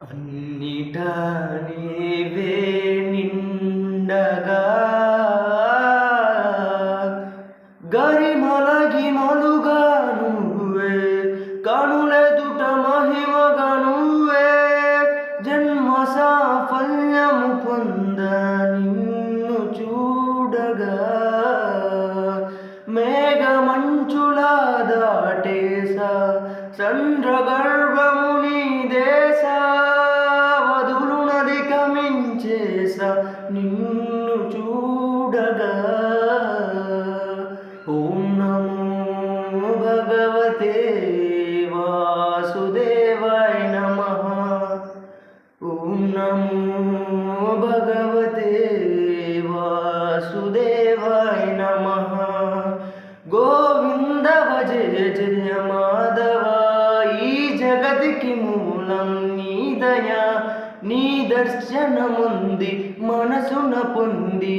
అన్నిటా నీవే నిండగా గరిమలగిమలుగా నువ్వే కనులెదుట మహిమగా నువ్వే జన్మ సాఫల్యము పొంద నిన్ను చూడగా మేఘమంచులా దాటేసా చంద్రగర్భము నీ దేశా వధులునధిగమించేసా నిన్ను చూడగా ఓం నమో భగవతే వాసుదేవాయ నమః ఓం నమో భగవతే వాసుదేవాయ నమః గోవింద భజయ జయ మాధవ ఈ జగతికి మూలం నీ దయా నీ దర్శనముంది మనసున పొంది